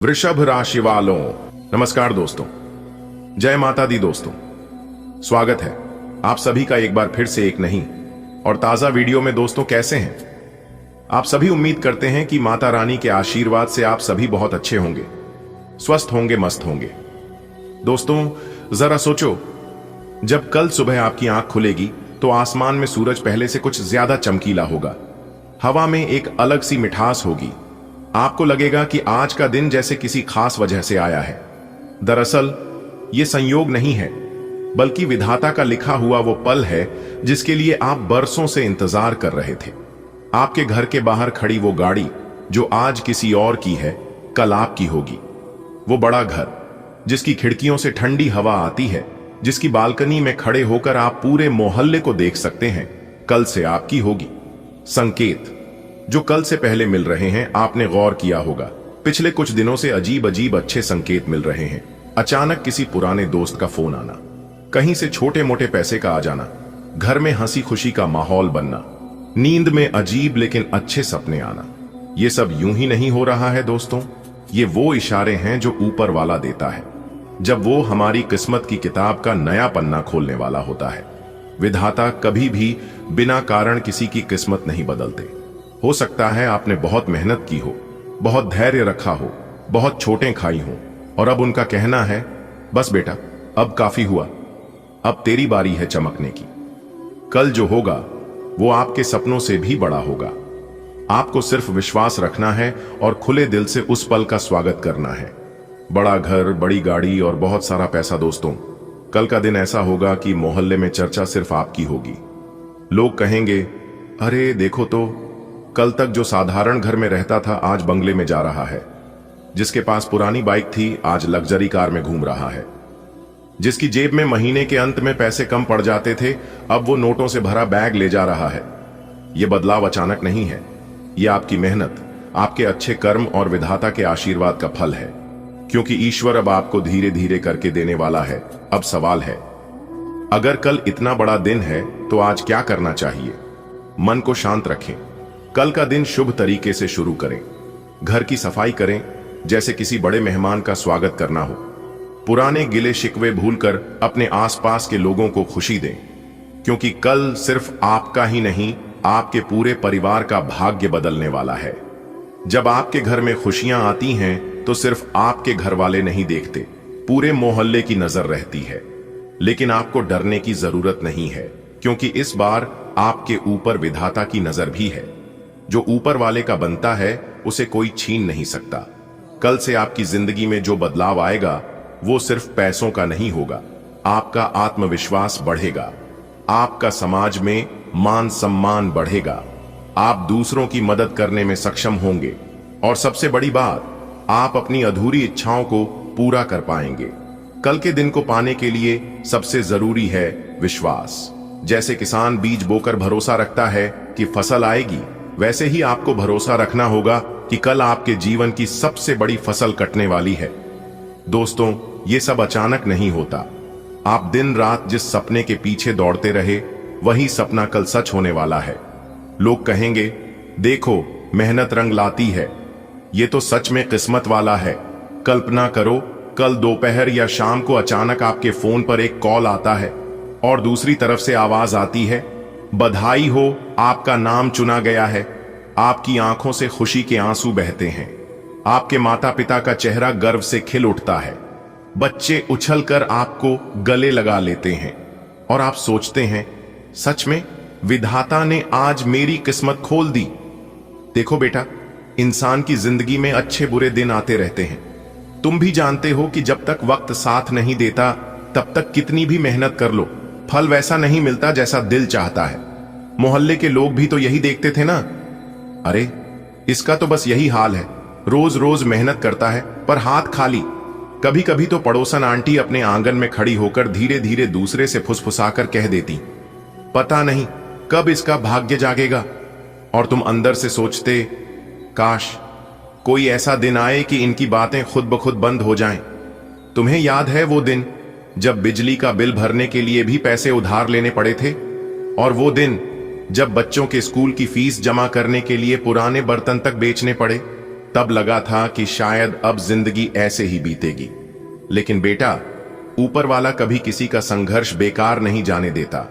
वृषभ राशि वालों, नमस्कार दोस्तों। जय माता दी दोस्तों। स्वागत है आप सभी का एक बार फिर से एक नई और ताजा वीडियो में। दोस्तों कैसे हैं आप सभी? उम्मीद करते हैं कि माता रानी के आशीर्वाद से आप सभी बहुत अच्छे होंगे, स्वस्थ होंगे, मस्त होंगे। दोस्तों जरा सोचो, जब कल सुबह आपकी आंख खुलेगी तो आसमान में सूरज पहले से कुछ ज्यादा चमकीला होगा, हवा में एक अलग सी मिठास होगी। आपको लगेगा कि आज का दिन जैसे किसी खास वजह से आया है। दरअसल यह संयोग नहीं है, बल्कि विधाता का लिखा हुआ वो पल है जिसके लिए आप बरसों से इंतजार कर रहे थे। आपके घर के बाहर खड़ी वो गाड़ी जो आज किसी और की है, कल आपकी होगी। वो बड़ा घर जिसकी खिड़कियों से ठंडी हवा आती है, जिसकी बालकनी में खड़े होकर आप पूरे मोहल्ले को देख सकते हैं, कल से आपकी होगी। संकेत जो कल से पहले मिल रहे हैं, आपने गौर किया होगा पिछले कुछ दिनों से अजीब अजीब अच्छे संकेत मिल रहे हैं। अचानक किसी पुराने दोस्त का फोन आना, कहीं से छोटे मोटे पैसे का आ जाना, घर में हंसी खुशी का माहौल बनना, नींद में अजीब लेकिन अच्छे सपने आना। ये सब यूं ही नहीं हो रहा है दोस्तों, ये वो इशारे हैं जो ऊपर वाला देता है जब वो हमारी किस्मत की किताब का नया पन्ना खोलने वाला होता है। विधाता कभी भी बिना कारण किसी की किस्मत नहीं बदलते। हो सकता है आपने बहुत मेहनत की हो, बहुत धैर्य रखा हो, बहुत छोटें खाई हो, और अब उनका कहना है बस बेटा अब काफी हुआ, अब तेरी बारी है चमकने की। कल जो होगा वो आपके सपनों से भी बड़ा होगा। आपको सिर्फ विश्वास रखना है और खुले दिल से उस पल का स्वागत करना है। बड़ा घर, बड़ी गाड़ी और बहुत सारा पैसा। दोस्तों कल का दिन ऐसा होगा कि मोहल्ले में चर्चा सिर्फ आपकी होगी। लोग कहेंगे, अरे देखो तो, कल तक जो साधारण घर में रहता था आज बंगले में जा रहा है। जिसके पास पुरानी बाइक थी आज लग्जरी कार में घूम रहा है। जिसकी जेब में महीने के अंत में पैसे कम पड़ जाते थे, अब वो नोटों से भरा बैग ले जा रहा है। ये बदलाव अचानक नहीं है, ये आपकी मेहनत, आपके अच्छे कर्म और विधाता के आशीर्वाद का फल है। क्योंकि ईश्वर अब आपको धीरे धीरे करके देने वाला है। अब सवाल है, अगर कल इतना बड़ा दिन है तो आज क्या करना चाहिए? मन को शांत रखें, कल का दिन शुभ तरीके से शुरू करें। घर की सफाई करें जैसे किसी बड़े मेहमान का स्वागत करना हो। पुराने गिले शिकवे भूलकर अपने आसपास के लोगों को खुशी दें, क्योंकि कल सिर्फ आपका ही नहीं, आपके पूरे परिवार का भाग्य बदलने वाला है। जब आपके घर में खुशियां आती हैं तो सिर्फ आपके घर वाले नहीं देखते, पूरे मोहल्ले की नजर रहती है। लेकिन आपको डरने की जरूरत नहीं है, क्योंकि इस बार आपके ऊपर विधाता की नजर भी है। जो ऊपर वाले का बनता है उसे कोई छीन नहीं सकता। कल से आपकी जिंदगी में जो बदलाव आएगा वो सिर्फ पैसों का नहीं होगा। आपका आत्मविश्वास बढ़ेगा, आपका समाज में मान सम्मान बढ़ेगा, आप दूसरों की मदद करने में सक्षम होंगे, और सबसे बड़ी बात, आप अपनी अधूरी इच्छाओं को पूरा कर पाएंगे। कल के दिन को पाने के लिए सबसे जरूरी है विश्वास। जैसे किसान बीज बोकर भरोसा रखता है कि फसल आएगी, वैसे ही आपको भरोसा रखना होगा कि कल आपके जीवन की सबसे बड़ी फसल कटने वाली है। दोस्तों ये सब अचानक नहीं होता। आप दिन रात जिस सपने के पीछे दौड़ते रहे, वही सपना कल सच होने वाला है। लोग कहेंगे, देखो मेहनत रंग लाती है, ये तो सच में किस्मत वाला है। कल्पना करो, कल दोपहर या शाम को अचानक आपके फोन पर एक कॉल आता है और दूसरी तरफ से आवाज आती है, बधाई हो, आपका नाम चुना गया है। आपकी आंखों से खुशी के आंसू बहते हैं, आपके माता पिता का चेहरा गर्व से खिल उठता है, बच्चे उछलकर आपको गले लगा लेते हैं, और आप सोचते हैं, सच में विधाता ने आज मेरी किस्मत खोल दी। देखो बेटा, इंसान की जिंदगी में अच्छे बुरे दिन आते रहते हैं। तुम भी जानते हो कि जब तक वक्त साथ नहीं देता तब तक कितनी भी मेहनत कर लो, फल वैसा नहीं मिलता जैसा दिल चाहता है। मोहल्ले के लोग भी तो यही देखते थे ना। अरे इसका तो बस यही हाल है, रोज रोज मेहनत करता है पर हाथ खाली। कभी कभी तो पड़ोसन आंटी अपने आंगन में खड़ी होकर धीरे धीरे दूसरे से फुसफुसाकर कह देती, पता नहीं कब इसका भाग्य जागेगा। और तुम अंदर से सोचते, काश कोई ऐसा दिन आए कि इनकी बातें खुद ब खुद बंद हो जाएं। तुम्हें याद है वो दिन जब बिजली का बिल भरने के लिए भी पैसे उधार लेने पड़े थे? और वो दिन जब बच्चों के स्कूल की फीस जमा करने के लिए पुराने बर्तन तक बेचने पड़े? तब लगा था कि शायद अब जिंदगी ऐसे ही बीतेगी। लेकिन बेटा, ऊपर वाला कभी किसी का संघर्ष बेकार नहीं जाने देता।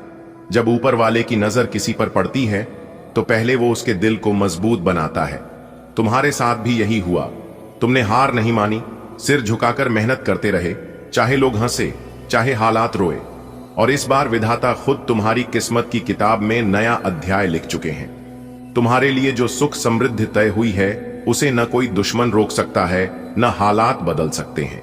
जब ऊपर वाले की नजर किसी पर पड़ती है तो पहले वो उसके दिल को मजबूत बनाता है। तुम्हारे साथ भी यही हुआ। तुमने हार नहीं मानी, सिर झुकाकर मेहनत करते रहे, चाहे लोग हंसे, चाहे हालात रोए। और इस बार विधाता खुद तुम्हारी किस्मत की किताब में नया अध्याय लिख चुके हैं। तुम्हारे लिए जो सुख समृद्धि तय हुई है उसे न कोई दुश्मन रोक सकता है, न हालात बदल सकते हैं।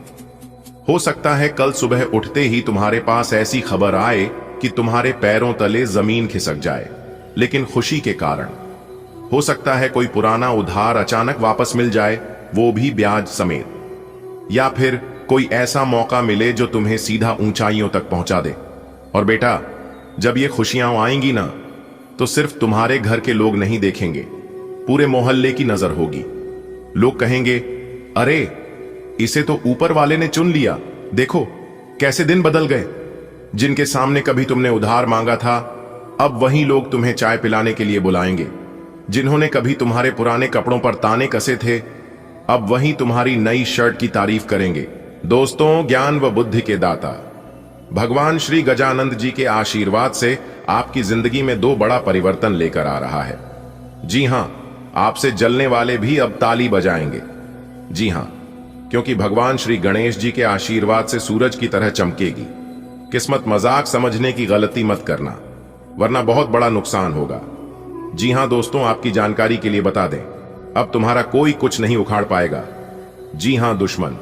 हो सकता है कल सुबह उठते ही तुम्हारे पास ऐसी खबर आए कि तुम्हारे पैरों तले जमीन खिसक जाए, लेकिन खुशी के कारण। हो सकता है कोई पुराना उधार अचानक वापस मिल जाए, वो भी ब्याज समेत। या फिर कोई ऐसा मौका मिले जो तुम्हें सीधा ऊंचाइयों तक पहुंचा दे। और बेटा, जब ये खुशियां आएंगी ना, तो सिर्फ तुम्हारे घर के लोग नहीं देखेंगे, पूरे मोहल्ले की नजर होगी। लोग कहेंगे, अरे इसे तो ऊपर वाले ने चुन लिया, देखो कैसे दिन बदल गए। जिनके सामने कभी तुमने उधार मांगा था, अब वही लोग तुम्हें चाय पिलाने के लिए बुलाएंगे। जिन्होंने कभी तुम्हारे पुराने कपड़ों पर ताने कसे थे, अब वही तुम्हारी नई शर्ट की तारीफ करेंगे। दोस्तों, ज्ञान व बुद्धि के दाता भगवान श्री गजानंद जी के आशीर्वाद से आपकी जिंदगी में 2 बड़ा परिवर्तन लेकर आ रहा है। जी हां, आपसे जलने वाले भी अब ताली बजाएंगे। जी हां, क्योंकि भगवान श्री गणेश जी के आशीर्वाद से सूरज की तरह चमकेगी। किस्मत मजाक समझने की गलती मत करना, वरना बहुत बड़ा नुकसान होगा। जी हां दोस्तों, आपकी जानकारी के लिए बता दें, अब तुम्हारा कोई कुछ नहीं उखाड़ पाएगा। जी हां दुश्मन,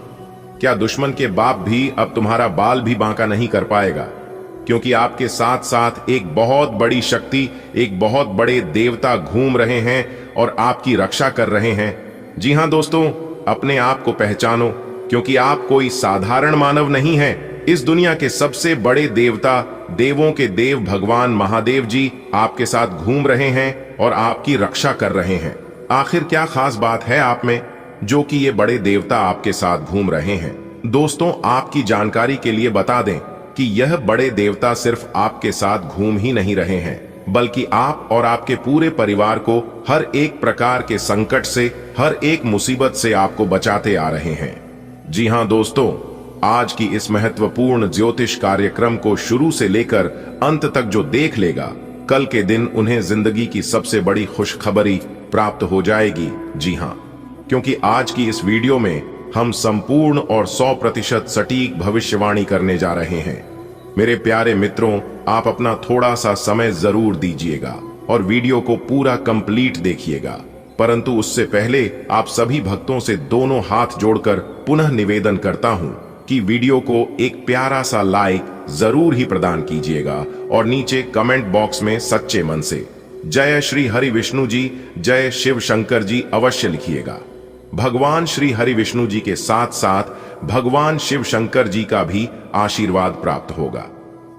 क्या दुश्मन के बाप भी अब तुम्हारा बाल भी बांका नहीं कर पाएगा, क्योंकि आपके साथ साथ एक बहुत बड़ी शक्ति, एक बहुत बड़े देवता घूम रहे हैं और आपकी रक्षा कर रहे हैं। जी हां दोस्तों, अपने आप को पहचानो, क्योंकि आप कोई साधारण मानव नहीं हैं। इस दुनिया के सबसे बड़े देवता, देवों के देव भगवान महादेव जी आपके साथ घूम रहे हैं और आपकी रक्षा कर रहे हैं। आखिर क्या खास बात है आप में जो कि ये बड़े देवता आपके साथ घूम रहे हैं? दोस्तों, आपकी जानकारी के लिए बता दें कि यह बड़े देवता सिर्फ आपके साथ घूम ही नहीं रहे हैं, बल्कि आप और आपके पूरे परिवार को हर एक प्रकार के संकट से, हर एक मुसीबत से आपको बचाते आ रहे हैं। जी हां दोस्तों, आज की इस महत्वपूर्ण ज्योतिष कार्यक्रम को शुरू से लेकर अंत तक जो देख लेगा, कल के दिन उन्हें जिंदगी की सबसे बड़ी खुशखबरी प्राप्त हो जाएगी। जी हां, क्योंकि आज की इस वीडियो में हम संपूर्ण और 100% सटीक भविष्यवाणी करने जा रहे हैं। मेरे प्यारे मित्रों, आप अपना थोड़ा सा समय जरूर दीजिएगा और वीडियो को पूरा कंप्लीट देखिएगा। परंतु उससे पहले आप सभी भक्तों से दोनों हाथ जोड़कर पुनः निवेदन करता हूं कि वीडियो को एक प्यारा सा लाइक जरूर ही प्रदान कीजिएगा और नीचे कमेंट बॉक्स में सच्चे मन से जय श्री हरि विष्णु जी, जय शिव शंकर जी अवश्य लिखिएगा। भगवान श्री हरि विष्णु जी के साथ साथ भगवान शिव शंकर जी का भी आशीर्वाद प्राप्त होगा।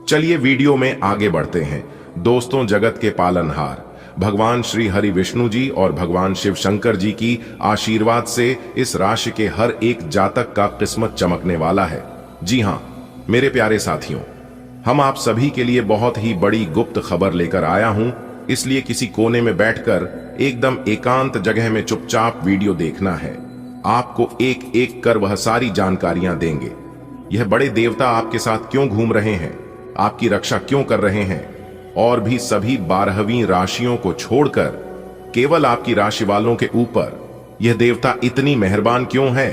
चलिए वीडियो में आगे बढ़ते हैं। दोस्तों, जगत के पालनहार भगवान श्री हरि विष्णु जी और भगवान शिव शंकर जी की आशीर्वाद से इस राशि के हर एक जातक का किस्मत चमकने वाला है। जी हां मेरे प्यारे साथियों, हम आप सभी के लिए बहुत ही बड़ी गुप्त खबर लेकर आया हूं, इसलिए किसी कोने में बैठकर एकदम एकांत जगह में चुपचाप वीडियो देखना है। आपको एक एक कर वह सारी जानकारियां देंगे। यह बड़े देवता आपके साथ क्यों घूम रहे हैं, आपकी रक्षा क्यों कर रहे हैं, और भी सभी 12वीं राशियों को छोड़कर केवल आपकी राशि वालों के ऊपर यह देवता इतनी मेहरबान क्यों है।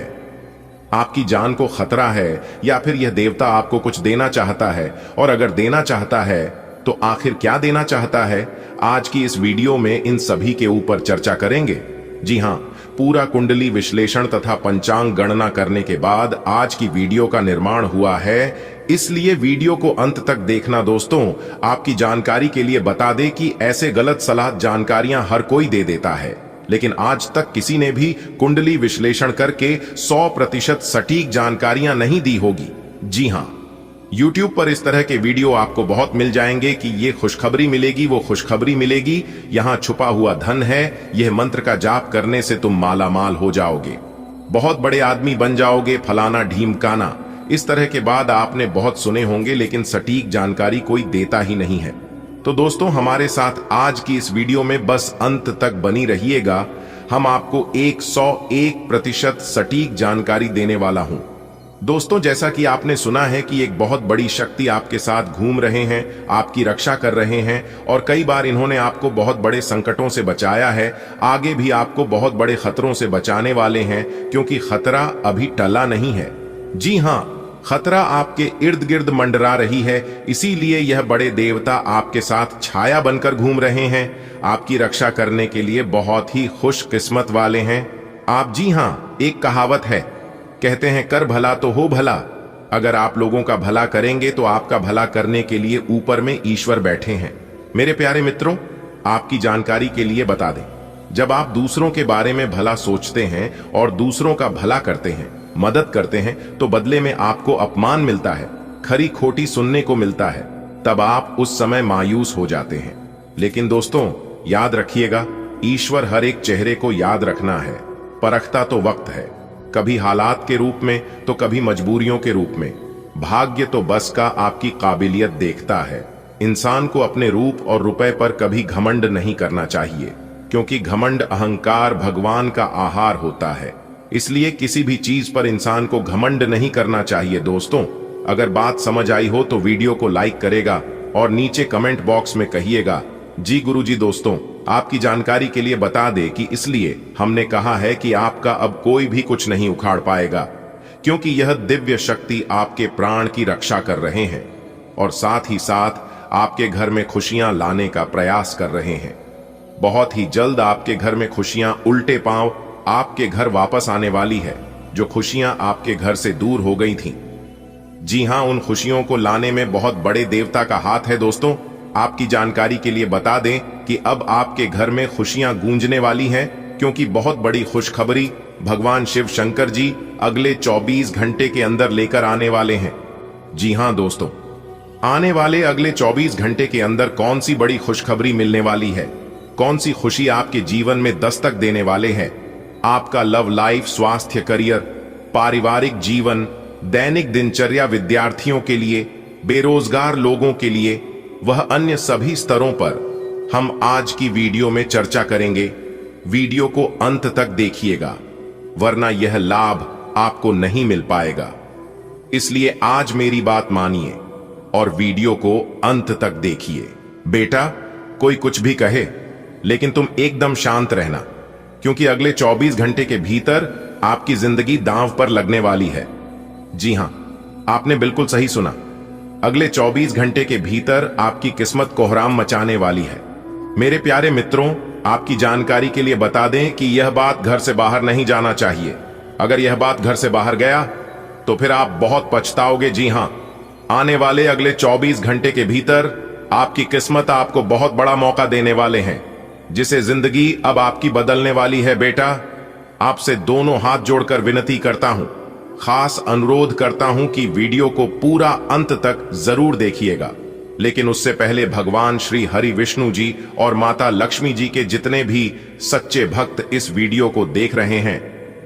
आपकी जान को खतरा है या फिर यह देवता आपको कुछ देना चाहता है, और अगर देना चाहता है तो आखिर क्या देना चाहता है, आज की इस वीडियो में इन सभी के ऊपर चर्चा करेंगे। जी हां, पूरा कुंडली विश्लेषण तथा पंचांग गणना करने के बाद आज की वीडियो का निर्माण हुआ है, इसलिए वीडियो को अंत तक देखना। दोस्तों, आपकी जानकारी के लिए बता दें कि ऐसे गलत सलाह जानकारियां हर कोई दे देता है, लेकिन आज तक किसी ने भी कुंडली विश्लेषण करके 100% सटीक जानकारियां नहीं दी होगी। जी हां, YouTube पर इस तरह के वीडियो आपको बहुत मिल जाएंगे कि ये खुशखबरी मिलेगी, वो खुशखबरी मिलेगी, यहां छुपा हुआ धन है, यह मंत्र का जाप करने से तुम माला माल हो जाओगे, बहुत बड़े आदमी बन जाओगे, फलाना ढीमकाना। इस तरह के बाद आपने बहुत सुने होंगे, लेकिन सटीक जानकारी कोई देता ही नहीं है। तो दोस्तों, हमारे साथ आज की इस वीडियो में बस अंत तक बनी रहिएगा। हम आपको 101% सटीक जानकारी देने वाला हूं। दोस्तों, जैसा कि आपने सुना है कि एक बहुत बड़ी शक्ति आपके साथ घूम रहे हैं, आपकी रक्षा कर रहे हैं और कई बार इन्होंने आपको बहुत बड़े संकटों से बचाया है। आगे भी आपको बहुत बड़े खतरों से बचाने वाले हैं, क्योंकि खतरा अभी टला नहीं है। जी हां, खतरा आपके इर्द गिर्द मंडरा रही है, इसीलिए यह बड़े देवता आपके साथ छाया बनकर घूम रहे हैं, आपकी रक्षा करने के लिए बहुत ही खुशकिस्मत वाले हैं आप। जी हां, एक कहावत है, कहते हैं कर भला तो हो भला। अगर आप लोगों का भला करेंगे तो आपका भला करने के लिए ऊपर में ईश्वर बैठे हैं। मेरे प्यारे मित्रों, आपकी जानकारी के लिए बता दें, जब आप दूसरों के बारे में भला सोचते हैं और दूसरों का भला करते हैं, मदद करते हैं, तो बदले में आपको अपमान मिलता है, खरी खोटी सुनने को मिलता है, तब आप उस समय मायूस हो जाते हैं। लेकिन दोस्तों, याद रखिएगा, ईश्वर हर एक चेहरे को याद रखना है, परखता तो वक्त है, कभी हालात के रूप में तो कभी मजबूरियों के रूप में। भाग्य तो बस का आपकी काबिलियत देखता है। इंसान को अपने रूप और रुपए पर कभी घमंड नहीं करना चाहिए, क्योंकि घमंड अहंकार भगवान का आहार होता है। इसलिए किसी भी चीज पर इंसान को घमंड नहीं करना चाहिए। दोस्तों, अगर बात समझ आई हो तो वीडियो को लाइक करेगा और नीचे कमेंट बॉक्स में कहिएगा जी गुरुजी। दोस्तों, आपकी जानकारी के लिए बता दे कि इसलिए हमने कहा है कि आपका अब कोई भी कुछ नहीं उखाड़ पाएगा, क्योंकि यह दिव्य शक्ति आपके प्राण की रक्षा कर रहे हैं और साथ ही साथ आपके घर में खुशियां लाने का प्रयास कर रहे हैं। बहुत ही जल्द आपके घर में खुशियां उल्टे पांव आपके घर वापस आने वाली है, जो खुशियां आपके घर से दूर हो गई थीं। जी हां, उन खुशियों को लाने में बहुत बड़े देवता का हाथ है। दोस्तों, आपकी जानकारी के लिए बता दें कि अब आपके घर में खुशियां गूंजने वाली हैं, क्योंकि बहुत बड़ी खुशखबरी भगवान शिव शंकर जी अगले 24 घंटे के अंदर लेकर आने वाले हैं। जी हां दोस्तों, आने वाले अगले 24 घंटे के अंदर कौन सी बड़ी खुशखबरी मिलने वाली है, कौन सी खुशी आपके जीवन में दस्तक देने वाले हैं। आपका लव लाइफ, स्वास्थ्य, करियर, पारिवारिक जीवन, दैनिक दिनचर्या, विद्यार्थियों के लिए, बेरोजगार लोगों के लिए, वह अन्य सभी स्तरों पर हम आज की वीडियो में चर्चा करेंगे। वीडियो को अंत तक देखिएगा, वरना यह लाभ आपको नहीं मिल पाएगा। इसलिए आज मेरी बात मानिए और वीडियो को अंत तक देखिए। बेटा, कोई कुछ भी कहे, लेकिन तुम एकदम शांत रहना, क्योंकि अगले 24 घंटे के भीतर आपकी जिंदगी दांव पर लगने वाली है। जी हां, आपने बिल्कुल सही सुना, अगले 24 घंटे के भीतर आपकी किस्मत कोहराम मचाने वाली है। मेरे प्यारे मित्रों, आपकी जानकारी के लिए बता दें कि यह बात घर से बाहर नहीं जाना चाहिए। अगर यह बात घर से बाहर गया तो फिर आप बहुत पछताओगे। जी हां, आने वाले अगले 24 घंटे के भीतर आपकी किस्मत आपको बहुत बड़ा मौका देने वाले हैं, जिसे जिंदगी अब आपकी बदलने वाली है। बेटा, आपसे दोनों हाथ जोड़कर विनती करता हूं, खास अनुरोध करता हूं कि वीडियो को पूरा अंत तक जरूर देखिएगा। लेकिन उससे पहले भगवान श्री हरि विष्णु जी और माता लक्ष्मी जी के जितने भी सच्चे भक्त इस वीडियो को देख रहे हैं,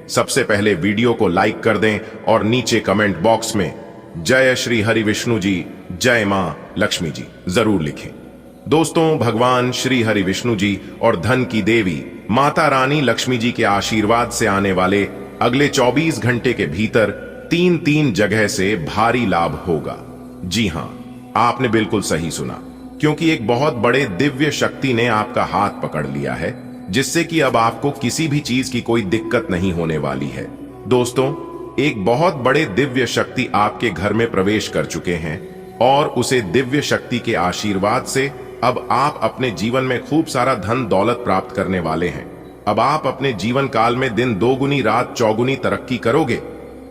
सबसे पहले वीडियो को लाइक कर दें और नीचे कमेंट बॉक्स में जय श्री हरि विष्णु जी, जय मां लक्ष्मी जी जरूर लिखें। दोस्तों, भगवान श्री हरि विष्णु जी और धन की देवी माता रानी लक्ष्मी जी के आशीर्वाद से आने वाले अगले 24 घंटे के भीतर 3 जगह से भारी लाभ होगा। जी हां, आपने बिल्कुल सही सुना, क्योंकि एक बहुत बड़े दिव्य शक्ति ने आपका हाथ पकड़ लिया है, जिससे कि अब आपको किसी भी चीज की कोई दिक्कत नहीं होने वाली है। दोस्तों, एक बहुत बड़े दिव्य शक्ति आपके घर में प्रवेश कर चुके हैं और उसे दिव्य शक्ति के आशीर्वाद से अब आप अपने जीवन में खूब सारा धन दौलत प्राप्त करने वाले हैं। अब आप अपने जीवन काल में दिन दोगुनी रात चौगुनी तरक्की करोगे।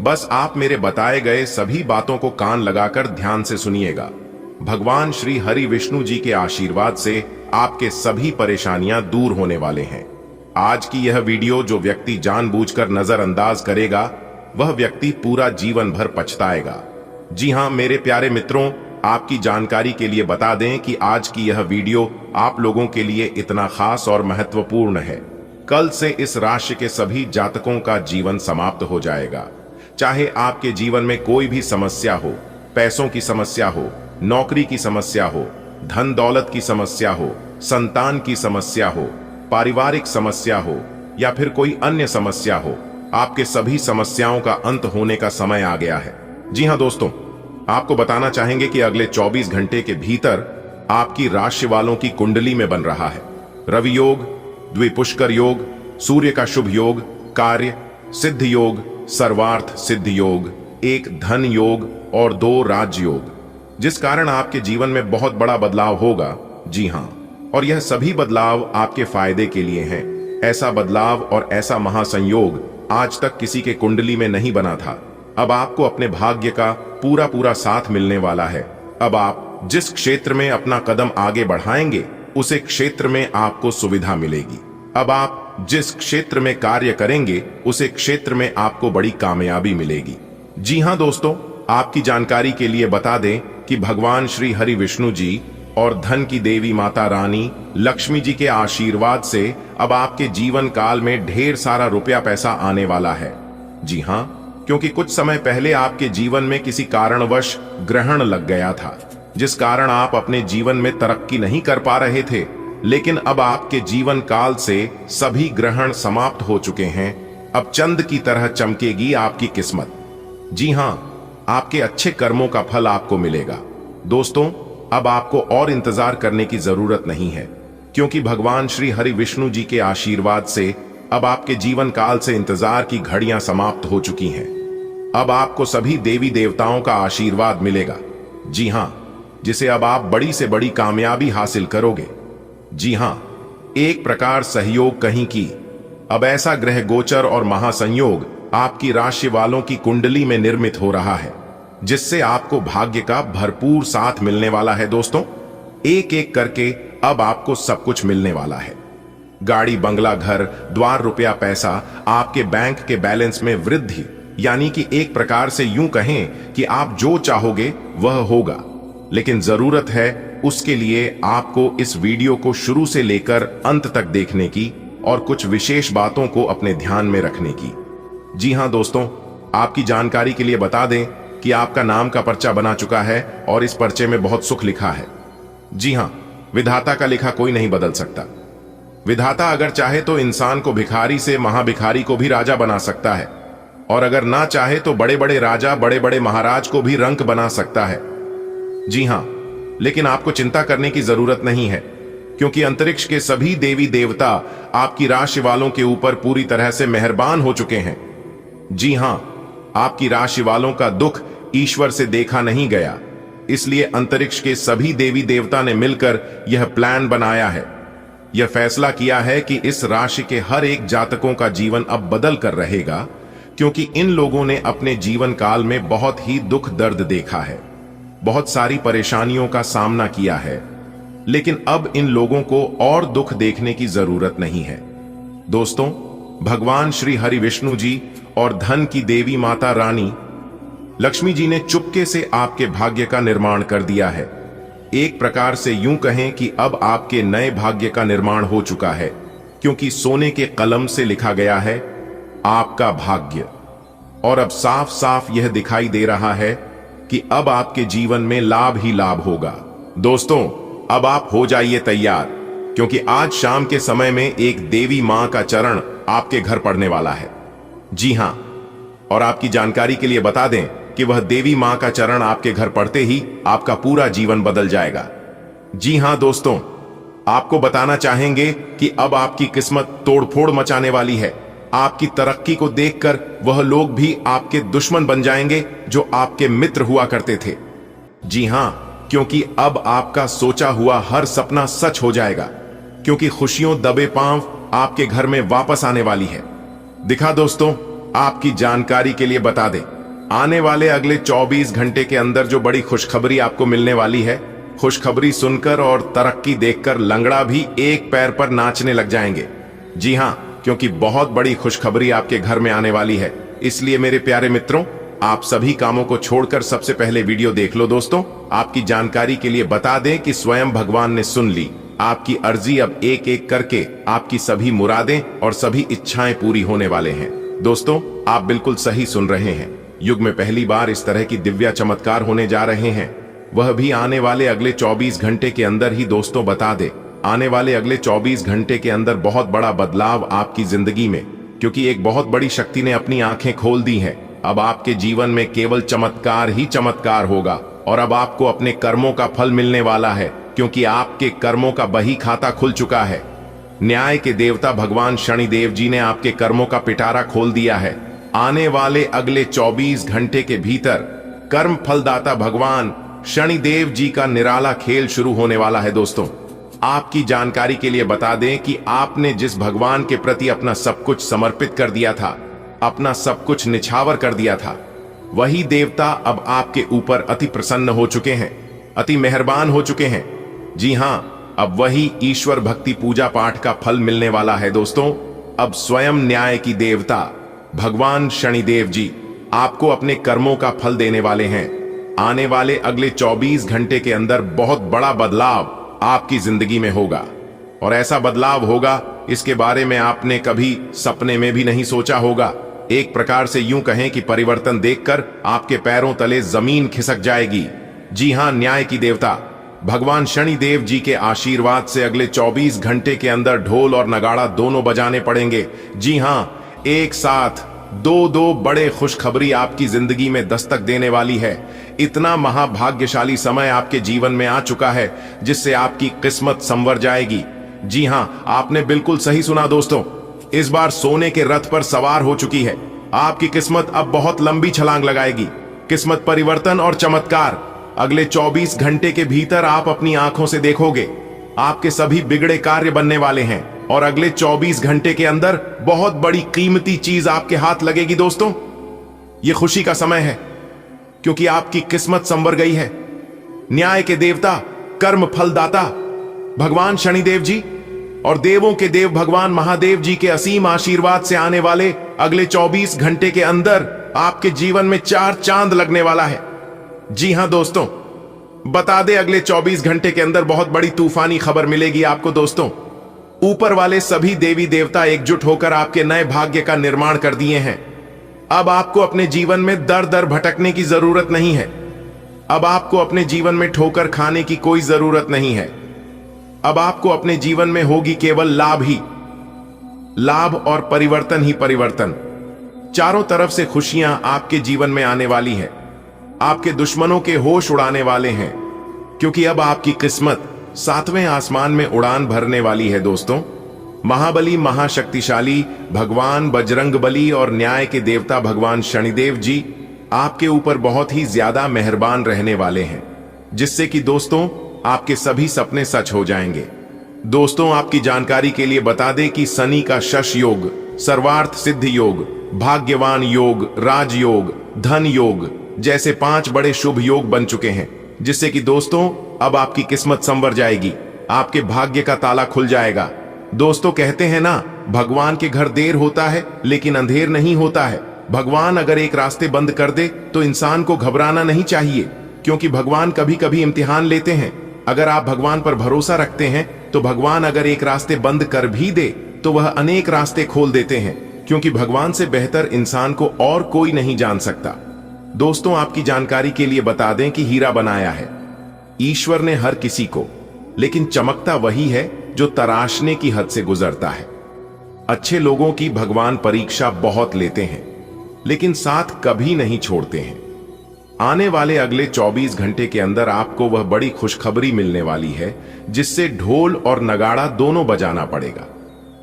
बस आप मेरे बताए गए सभी बातों को कान लगाकर ध्यान से सुनिएगा। भगवान श्री हरि विष्णु जी के आशीर्वाद से आपके सभी परेशानियां दूर होने वाले हैं। आज की यह वीडियो जो व्यक्ति जानबूझकर नजरअंदाज करेगा, वह व्यक्ति पूरा जीवन भर पछताएगा। जी हां मेरे प्यारे मित्रों, आपकी जानकारी के लिए बता दें कि आज की यह वीडियो आप लोगों के लिए इतना खास और महत्वपूर्ण है। कल से इस राशि के सभी जातकों का जीवन समाप्त हो जाएगा। चाहे आपके जीवन में कोई भी समस्या हो, पैसों की समस्या हो, नौकरी की समस्या हो, धन दौलत की समस्या हो, संतान की समस्या हो, पारिवारिक समस्या हो, या फिर कोई अन्य समस्या हो, आपके सभी समस्याओं का अंत होने का समय आ गया है। जी हां दोस्तों, आपको बताना चाहेंगे कि अगले 24 घंटे के भीतर आपकी राशि वालों की कुंडली में बन रहा है रवि योग, द्विपुष्कर योग, सूर्य का शुभ योग, कार्य सिद्ध योग, सर्वार्थ सिद्ध योग, एक धन योग और 2 राज योग, जिस कारण आपके जीवन में बहुत बड़ा बदलाव होगा। जी हां, और यह सभी बदलाव आपके फायदे के लिए हैं। ऐसा बदलाव और ऐसा महासंयोग आज तक किसी के कुंडली में नहीं बना था। अब आपको अपने भाग्य का पूरा पूरा साथ मिलने वाला है। अब आप जिस क्षेत्र में अपना कदम आगे बढ़ाएंगे, उसे क्षेत्र में आपको सुविधा मिलेगी। अब आप जिस क्षेत्र में कार्य करेंगे, उसे क्षेत्र में आपको बड़ी कामयाबी मिलेगी। जी हां दोस्तों, आपकी जानकारी के लिए बता दें कि भगवान श्री हरि विष्णु जी और धन की देवी माता रानी लक्ष्मी जी के आशीर्वाद से अब आपके जीवन काल में ढेर सारा रुपया पैसा आने वाला है। जी हां, क्योंकि कुछ समय पहले आपके जीवन में किसी कारणवश ग्रहण लग गया था, जिस कारण आप अपने जीवन में तरक्की नहीं कर पा रहे थे। लेकिन अब आपके जीवन काल से सभी ग्रहण समाप्त हो चुके हैं। अब चंद की तरह चमकेगी आपकी किस्मत। जी हां, आपके अच्छे कर्मों का फल आपको मिलेगा। दोस्तों, अब आपको और इंतजार करने की जरूरत नहीं है, क्योंकि भगवान श्री हरि विष्णु जी के आशीर्वाद से अब आपके जीवन काल से इंतजार की घड़ियां समाप्त हो चुकी हैं। अब आपको सभी देवी देवताओं का आशीर्वाद मिलेगा। जी हां, जिसे अब आप बड़ी से बड़ी कामयाबी हासिल करोगे। जी हां, एक प्रकार सहयोग कहीं की। अब ऐसा ग्रह गोचर और महासंयोग आपकी राशि वालों की कुंडली में निर्मित हो रहा है, जिससे आपको भाग्य का भरपूर साथ मिलने वाला है। दोस्तों, एक एक करके अब आपको सब कुछ मिलने वाला है। गाड़ी, बंगला, घर द्वार, रुपया, पैसा, आपके बैंक के बैलेंस में वृद्धि, यानी कि एक प्रकार से यूं कहें कि आप जो चाहोगे वह होगा। लेकिन जरूरत है उसके लिए आपको इस वीडियो को शुरू से लेकर अंत तक देखने की और कुछ विशेष बातों को अपने ध्यान में रखने की। जी हां दोस्तों, आपकी जानकारी के लिए बता दें कि आपका नाम का पर्चा बना चुका है और इस पर्चे में बहुत सुख लिखा है। जी हां, विधाता का लिखा कोई नहीं बदल सकता। विधाता अगर चाहे तो इंसान को भिखारी से महाभिखारी को भी राजा बना सकता है, और अगर ना चाहे तो बड़े बड़े राजा, बड़े बड़े महाराज को भी रंक बना सकता है। जी हां, लेकिन आपको चिंता करने की जरूरत नहीं है, क्योंकि अंतरिक्ष के सभी देवी देवता आपकी राशि वालों के ऊपर पूरी तरह से मेहरबान हो चुके हैं। जी हां, आपकी राशि वालों का दुख ईश्वर से देखा नहीं गया, इसलिए अंतरिक्ष के सभी देवी देवता ने मिलकर यह प्लान बनाया है। यह फैसला किया है कि इस राशि के हर एक जातकों का जीवन अब बदल कर रहेगा, क्योंकि इन लोगों ने अपने जीवन काल में बहुत ही दुख दर्द देखा है, बहुत सारी परेशानियों का सामना किया है। लेकिन अब इन लोगों को और दुख देखने की जरूरत नहीं है। दोस्तों, भगवान श्री हरि विष्णु जी और धन की देवी माता रानी लक्ष्मी जी ने चुपके से आपके भाग्य का निर्माण कर दिया है। एक प्रकार से यूं कहें कि अब आपके नए भाग्य का निर्माण हो चुका है, क्योंकि सोने के कलम से लिखा गया है आपका भाग्य। और अब साफ साफ यह दिखाई दे रहा है कि अब आपके जीवन में लाभ ही लाभ होगा। दोस्तों, अब आप हो जाइए तैयार, क्योंकि आज शाम के समय में एक देवी मां का चरण आपके घर पड़ने वाला है। जी हां, और आपकी जानकारी के लिए बता दें कि वह देवी मां का चरण आपके घर पड़ते ही आपका पूरा जीवन बदल जाएगा। जी हां दोस्तों, आपको बताना चाहेंगे कि अब आपकी किस्मत तोड़फोड़ मचाने वाली है। आपकी तरक्की को देखकर वह लोग भी आपके दुश्मन बन जाएंगे जो आपके मित्र हुआ करते थे। जी हां, क्योंकि अब आपका सोचा हुआ हर सपना सच हो जाएगा, क्योंकि खुशियों दबे पांव आपके घर में वापस आने वाली है। दिखा दोस्तों, आपकी जानकारी के लिए बता दें, आने वाले अगले 24 घंटे के अंदर जो बड़ी खुशखबरी आपको मिलने वाली है, खुशखबरी सुनकर और तरक्की देखकर लंगड़ा भी एक पैर पर नाचने लग जाएंगे। जी हां, क्योंकि बहुत बड़ी खुशखबरी आपके घर में आने वाली है। इसलिए मेरे प्यारे मित्रों, आप सभी कामों को छोड़कर सबसे पहले वीडियो देख लो। दोस्तों, आपकी जानकारी के लिए बता दें कि स्वयं भगवान ने सुन ली आपकी अर्जी। अब एक एक करके आपकी सभी मुरादें और सभी इच्छाएं पूरी होने वाले हैं। दोस्तों, आप बिल्कुल सही सुन रहे हैं। युग में पहली बार इस तरह की दिव्य चमत्कार होने जा रहे हैं, वह भी आने वाले अगले 24 घंटे के अंदर ही। दोस्तों, बता दें, आने वाले अगले 24 घंटे के अंदर बहुत बड़ा बदलाव आपकी जिंदगी में, क्योंकि एक बहुत बड़ी शक्ति ने अपनी आंखें खोल दी हैं। अब आपके जीवन में केवल चमत्कार ही चमत्कार होगा और अब आपको अपने कर्मों का फल मिलने वाला है, क्योंकि आपके कर्मों का बही खाता खुल चुका है। न्याय के देवता भगवान शनिदेव जी ने आपके कर्मों का पिटारा खोल दिया है। आने वाले अगले 24 घंटे के भीतर कर्म फलदाता भगवान शनिदेव जी का निराला खेल शुरू होने वाला है। दोस्तों, आपकी जानकारी के लिए बता दें कि आपने जिस भगवान के प्रति अपना सब कुछ समर्पित कर दिया था, अपना सब कुछ निछावर कर दिया था, वही देवता अब आपके ऊपर अति प्रसन्न हो चुके हैं, अति मेहरबान हो चुके हैं। जी हां, अब वही ईश्वर भक्ति पूजा पाठ का फल मिलने वाला है। दोस्तों, अब स्वयं न्याय की देवता भगवान शनिदेव जी आपको अपने कर्मों का फल देने वाले हैं। आने वाले अगले 24 घंटे के अंदर बहुत बड़ा बदलाव आपकी जिंदगी में होगा, और ऐसा बदलाव होगा इसके बारे में आपने कभी सपने में भी नहीं सोचा होगा। एक प्रकार से यूं कहें कि परिवर्तन देखकर आपके पैरों तले जमीन खिसक जाएगी। जी हां, न्याय की देवता भगवान शनिदेव जी के आशीर्वाद से अगले 24 घंटे के अंदर ढोल और नगाड़ा दोनों बजाने पड़ेंगे। जी हां, एक साथ दो बड़े खुशखबरी आपकी जिंदगी में दस्तक देने वाली है। इतना महाभाग्यशाली समय आपके जीवन में आ चुका है जिससे आपकी किस्मत संवर जाएगी। जी हां, आपने बिल्कुल सही सुना दोस्तों, इस बार सोने के रथ पर सवार हो चुकी है। आपकी किस्मत अब बहुत लंबी छलांग लगाएगी। किस्मत परिवर्तन और चमत्कार अगले 24 घंटे के भीतर आप अपनी आंखों से देखोगे। आपके सभी बिगड़े कार्य बनने वाले हैं और अगले 24 घंटे के अंदर बहुत बड़ी कीमती चीज आपके हाथ लगेगी। दोस्तों, यह खुशी का समय है क्योंकि आपकी किस्मत संवर गई है। न्याय के देवता, कर्म फलदाता भगवान शनिदेव जी और देवों के देव भगवान महादेव जी के असीम आशीर्वाद से आने वाले अगले 24 घंटे के अंदर आपके जीवन में 4 चांद लगने वाला है। जी हां दोस्तों, बता दे अगले 24 घंटे के अंदर बहुत बड़ी तूफानी खबर मिलेगी आपको। दोस्तों, ऊपर वाले सभी देवी देवता एकजुट होकर आपके नए भाग्य का निर्माण कर दिए हैं। अब आपको अपने जीवन में दर दर भटकने की जरूरत नहीं है। अब आपको अपने जीवन में ठोकर खाने की कोई जरूरत नहीं है। अब आपको अपने जीवन में होगी केवल लाभ ही लाभ और परिवर्तन ही परिवर्तन। चारों तरफ से खुशियां आपके जीवन में आने वाली है। आपके दुश्मनों के होश उड़ाने वाले हैं, क्योंकि अब आपकी किस्मत 7वें आसमान में उड़ान भरने वाली है। दोस्तों, महाबली महाशक्तिशाली भगवान बजरंगबली और न्याय के देवता भगवान शनिदेव जी आपके ऊपर बहुत ही ज्यादा मेहरबान रहने वाले हैं, जिससे कि दोस्तों आपके सभी सपने सच हो जाएंगे। दोस्तों, आपकी जानकारी के लिए बता दें कि शनि का शश योग, सर्वार्थ सिद्ध योग, भाग्यवान योग, राजयोग, धन योग जैसे 5 बड़े शुभ योग बन चुके हैं, जिससे कि दोस्तों अब आपकी किस्मत संवर जाएगी, आपके भाग्य का ताला खुल जाएगा। दोस्तों, कहते हैं ना, भगवान के घर देर होता है लेकिन अंधेर नहीं होता है। भगवान अगर एक रास्ते बंद कर दे तो इंसान को घबराना नहीं चाहिए, क्योंकि भगवान कभी कभी इम्तिहान लेते हैं। अगर आप भगवान पर भरोसा रखते हैं तो भगवान अगर एक रास्ते बंद कर भी दे तो वह अनेक रास्ते खोल देते हैं, क्योंकि भगवान से बेहतर इंसान को और कोई नहीं जान सकता। दोस्तों, आपकी जानकारी के लिए बता दें कि हीरा बनाया है ईश्वर ने हर किसी को, लेकिन चमकता वही है जो तराशने की हद से गुजरता है। अच्छे लोगों की भगवान परीक्षा बहुत लेते हैं, लेकिन साथ कभी नहीं छोड़ते हैं। आने वाले अगले 24 घंटे के अंदर आपको वह बड़ी खुशखबरी मिलने वाली है, जिससे ढोल और नगाड़ा दोनों बजाना पड़ेगा।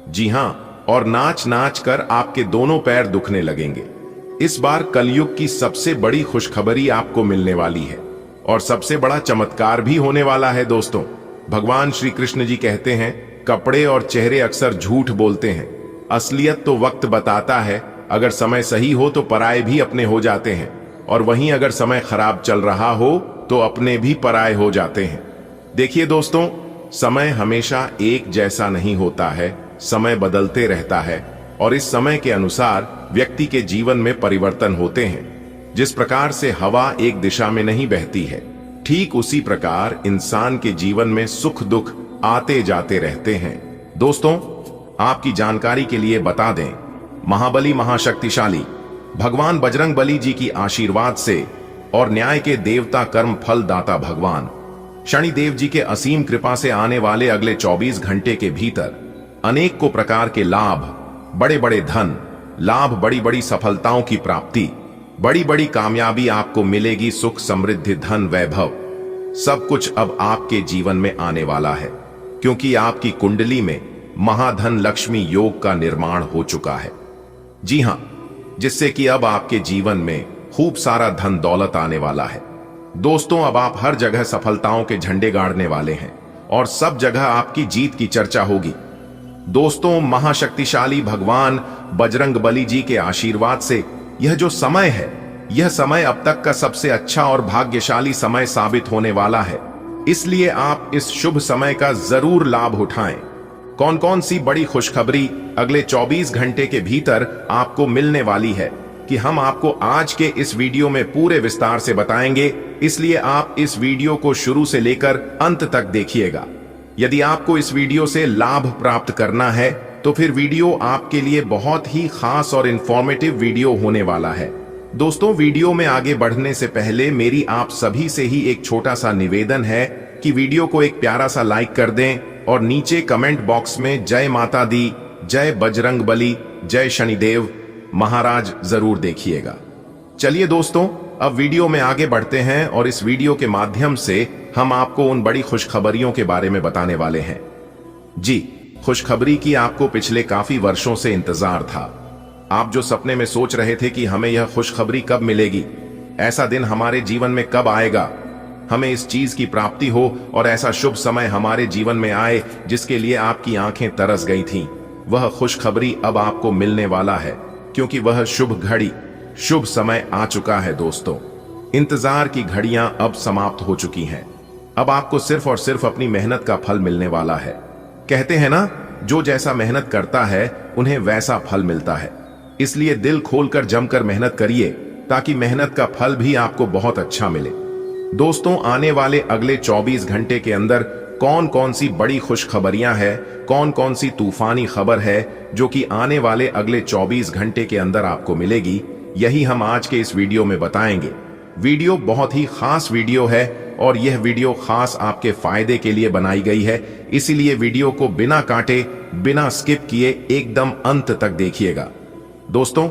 जी हां, और नाच नाच कर आपके दोनों पैर दुखने लगेंगे। इस बार कलयुग की सबसे बड़ी खुशखबरी आपको मिलने वाली है और सबसे बड़ा चमत्कार भी होने वाला है। दोस्तों, भगवान श्री कृष्ण जी कहते हैं, कपड़े और चेहरे अक्सर झूठ बोलते हैं, असलियत तो वक्त बताता है। अगर समय सही हो तो पराये भी अपने हो जाते हैं, और वहीं अगर समय खराब चल रहा हो तो अपने भी पराये हो जाते हैं। देखिए दोस्तों, समय हमेशा एक जैसा नहीं होता है, समय बदलते रहता है और इस समय के अनुसार व्यक्ति के जीवन में परिवर्तन होते हैं। जिस प्रकार से हवा एक दिशा में नहीं बहती है, ठीक उसी प्रकार इंसान के जीवन में सुख दुख आते जाते रहते हैं। दोस्तों, आपकी जानकारी के लिए बता दें, महाबली महाशक्तिशाली भगवान बजरंगबली जी की आशीर्वाद से और न्याय के देवता कर्म फल दाता भगवान शनिदेव जी के असीम कृपा से आने वाले अगले 24 घंटे के भीतर अनेक को प्रकार के लाभ, बड़े बड़े धन लाभ, बड़ी बड़ी सफलताओं की प्राप्ति, बड़ी बड़ी कामयाबी आपको मिलेगी। सुख, समृद्धि, धन, वैभव सब कुछ अब आपके जीवन में आने वाला है, क्योंकि आपकी कुंडली में महाधन लक्ष्मी योग का निर्माण हो चुका है। जी हां, जिससे कि अब आपके जीवन में खूब सारा धन दौलत आने वाला है। दोस्तों, अब आप हर जगह सफलताओं के झंडे गाड़ने वाले हैं और सब जगह आपकी जीत की चर्चा होगी। दोस्तों, महाशक्तिशाली भगवान बजरंगबली जी के आशीर्वाद से यह जो समय है, यह समय अब तक का सबसे अच्छा और भाग्यशाली समय साबित होने वाला है। इसलिए आप इस शुभ समय का जरूर लाभ उठाएं। कौन कौन सी बड़ी खुशखबरी अगले 24 घंटे के भीतर आपको मिलने वाली है कि हम आपको आज के इस वीडियो में पूरे विस्तार से बताएंगे। इसलिए आप इस वीडियो को शुरू से लेकर अंत तक देखिएगा। यदि आपको इस वीडियो से लाभ प्राप्त करना है तो फिर वीडियो आपके लिए बहुत ही खास और इंफॉर्मेटिव वीडियो होने वाला है। दोस्तों, वीडियो में आगे बढ़ने से पहले मेरी आप सभी से ही एक छोटा सा निवेदन है कि वीडियो को एक प्यारा सा लाइक कर दें और नीचे कमेंट बॉक्स में जय माता दी, जय बजरंगबली, जय शनिदेव महाराज जरूर देखिएगा। चलिए दोस्तों, अब वीडियो में आगे बढ़ते हैं और इस वीडियो के माध्यम से हम आपको उन बड़ी खुशखबरियों के बारे में बताने वाले हैं। जी, खुशखबरी की आपको पिछले काफी वर्षों से इंतजार था। आप जो सपने में सोच रहे थे कि हमें यह खुशखबरी कब मिलेगी, ऐसा दिन हमारे जीवन में कब आएगा, हमें इस चीज की प्राप्ति हो और ऐसा शुभ समय हमारे जीवन में आए जिसके लिए आपकी आंखें तरस गई थीं, वह खुशखबरी अब आपको मिलने वाला है, क्योंकि वह शुभ घड़ी, शुभ समय आ चुका है। दोस्तों, इंतजार की घड़ियां अब समाप्त हो चुकी हैं। अब आपको सिर्फ और सिर्फ अपनी मेहनत का फल मिलने वाला है। कहते हैं ना, जो जैसा मेहनत करता है उन्हें वैसा फल मिलता है। इसलिए दिल खोलकर जमकर मेहनत करिए ताकि मेहनत का फल भी आपको बहुत अच्छा मिले। दोस्तों, आने वाले अगले 24 घंटे के अंदर कौन कौन सी बड़ी खुशखबरियां हैं, कौन कौन सी तूफानी खबर है जो कि आने वाले अगले 24 घंटे के अंदर आपको मिलेगी, यही हम आज के इस वीडियो में बताएंगे। वीडियो बहुत ही खास वीडियो है और यह वीडियो खास आपके फायदे के लिए बनाई गई है। इसीलिए वीडियो को बिना काटे, बिना स्किप किए एकदम अंत तक देखिएगा। दोस्तों,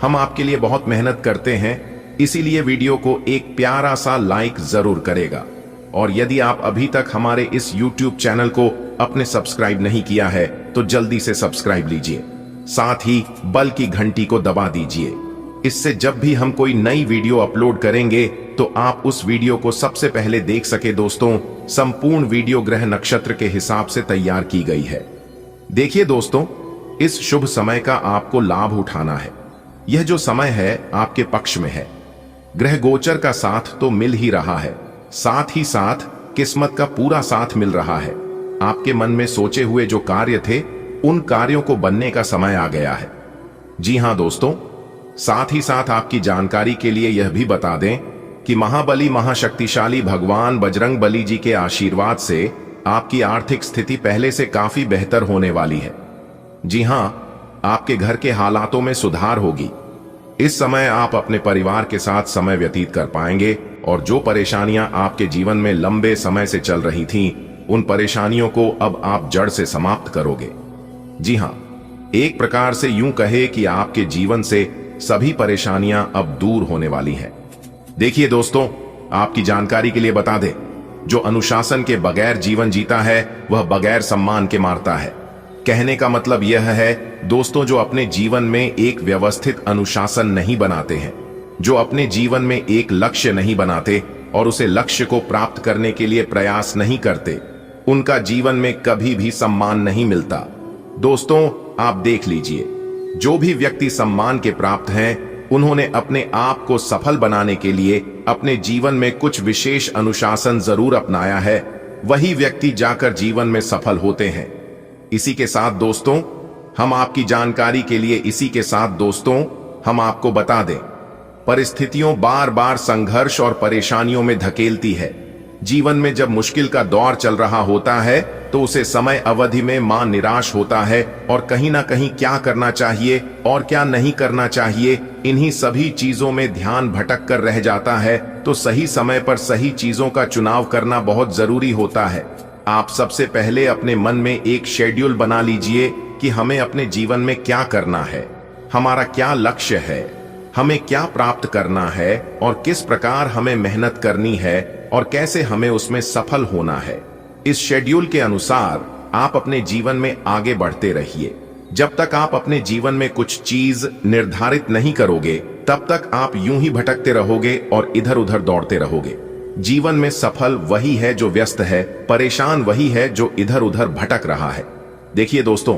हम आपके लिए बहुत मेहनत करते हैं, इसीलिए वीडियो को एक प्यारा सा लाइक जरूर करेगा। और यदि आप अभी तक हमारे इस YouTube चैनल को अपने सब्सक्राइब नहीं किया है तो जल्दी से सब्सक्राइब लीजिए, साथ ही बल की घंटी को दबा दीजिए। इससे जब भी हम कोई नई वीडियो अपलोड करेंगे तो आप उस वीडियो को सबसे पहले देख सके। दोस्तों, संपूर्ण वीडियो ग्रह नक्षत्र के हिसाब से तैयार की गई है। देखिए दोस्तों, इस शुभ समय का आपको लाभ उठाना है। यह जो समय है आपके पक्ष में है। ग्रह गोचर का साथ तो मिल ही रहा है, साथ ही साथ किस्मत का पूरा साथ मिल रहा है। आपके मन में सोचे हुए जो कार्य थे, उन कार्यों को बनने का समय आ गया है। जी हां दोस्तों, साथ ही साथ आपकी जानकारी के लिए यह भी बता दें कि महाबली महाशक्तिशाली भगवान बजरंगबली जी के आशीर्वाद से आपकी आर्थिक स्थिति पहले से काफी बेहतर होने वाली है। जी हां, आपके घर के हालातों में सुधार होगी। इस समय आप अपने परिवार के साथ समय व्यतीत कर पाएंगे और जो परेशानियां आपके जीवन में लंबे समय से चल रही थीं, उन परेशानियों को अब आप जड़ से समाप्त करोगे। जी हां, एक प्रकार से यूं कहे कि आपके जीवन से सभी परेशानियां अब दूर होने वाली हैं। देखिए दोस्तों, आपकी जानकारी के लिए बता दें, जो अनुशासन के बगैर जीवन जीता है वह बगैर सम्मान के मारता है। कहने का मतलब यह है दोस्तों, जो अपने जीवन में एक व्यवस्थित अनुशासन नहीं बनाते हैं, जो अपने जीवन में एक लक्ष्य नहीं बनाते और उसे लक्ष्य को प्राप्त करने के लिए प्रयास नहीं करते, उनका जीवन में कभी भी सम्मान नहीं मिलता। दोस्तों, आप देख लीजिए, जो भी व्यक्ति सम्मान के प्राप्त हैं, उन्होंने अपने आप को सफल बनाने के लिए अपने जीवन में कुछ विशेष अनुशासन जरूर अपनाया है। वही व्यक्ति जाकर जीवन में सफल होते हैं। इसी के साथ दोस्तों, हम आपकी जानकारी के लिए हम आपको बता दें, परिस्थितियों बार बार संघर्ष और परेशानियों में धकेलती है, जीवन में जब मुश्किल का दौर चल रहा होता है तो उसे समय अवधि में मां निराश होता है और कहीं ना कहीं क्या करना चाहिए और क्या नहीं करना चाहिए, इन्हीं सभी चीजों में ध्यान भटक कर रह जाता है। तो सही समय पर सही चीजों का चुनाव करना बहुत जरूरी होता है। आप सबसे पहले अपने मन में एक शेड्यूल बना लीजिए कि हमें अपने जीवन में क्या करना है, हमारा क्या लक्ष्य है, हमें क्या प्राप्त करना है और किस प्रकार हमें मेहनत करनी है और कैसे हमें उसमें सफल होना है। इस शेड्यूल के अनुसार आप अपने जीवन में आगे बढ़ते रहिए। जब तक आप अपने जीवन में कुछ चीज निर्धारित नहीं करोगे तब तक आप यूं ही भटकते रहोगे और इधर उधर दौड़ते रहोगे। जीवन में सफल वही है जो व्यस्त है, परेशान वही है जो इधर उधर भटक रहा है। देखिए दोस्तों,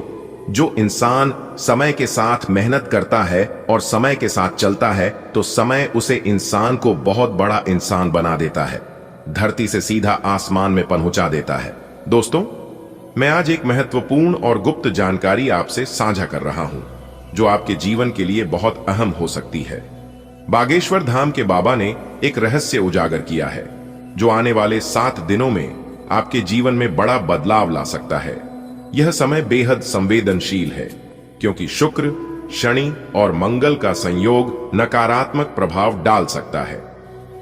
जो इंसान समय के साथ मेहनत करता है और समय के साथ चलता है तो समय उसे इंसान को बहुत बड़ा इंसान बना देता है, धरती से सीधा आसमान में पहुंचा देता है। दोस्तों, मैं आज एक महत्वपूर्ण और गुप्त जानकारी आपसे साझा कर रहा हूं जो आपके जीवन के लिए बहुत अहम हो सकती है। बागेश्वर धाम के बाबा ने एक रहस्य उजागर किया है जो आने वाले 7 दिनों में आपके जीवन में बड़ा बदलाव ला सकता है। यह समय बेहद संवेदनशील है क्योंकि शुक्र, शनि और मंगल का संयोग नकारात्मक प्रभाव डाल सकता है।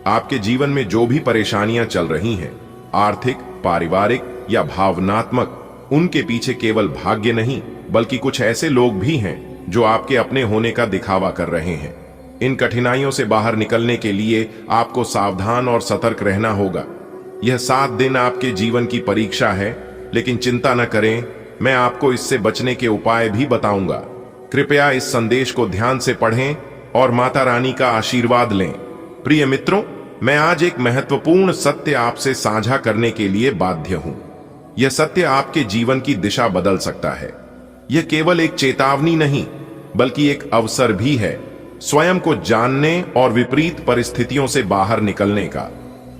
आपके जीवन में जो भी परेशानियां चल रही हैं, आर्थिक, पारिवारिक या भावनात्मक, उनके पीछे केवल भाग्य नहीं बल्कि कुछ ऐसे लोग भी हैं जो आपके अपने होने का दिखावा कर रहे हैं। इन कठिनाइयों से बाहर निकलने के लिए आपको सावधान और सतर्क रहना होगा। यह 7 दिन आपके जीवन की परीक्षा है, लेकिन चिंता न करें, मैं आपको इससे बचने के उपाय भी बताऊंगा। कृपया इस संदेश को ध्यान से पढ़ें और माता रानी का आशीर्वाद लें। प्रिय मित्रों, मैं आज एक महत्वपूर्ण सत्य आपसे साझा करने के लिए बाध्य हूं। यह सत्य आपके जीवन की दिशा बदल सकता है। यह केवल एक चेतावनी नहीं बल्कि एक अवसर भी है स्वयं को जानने और विपरीत परिस्थितियों से बाहर निकलने का।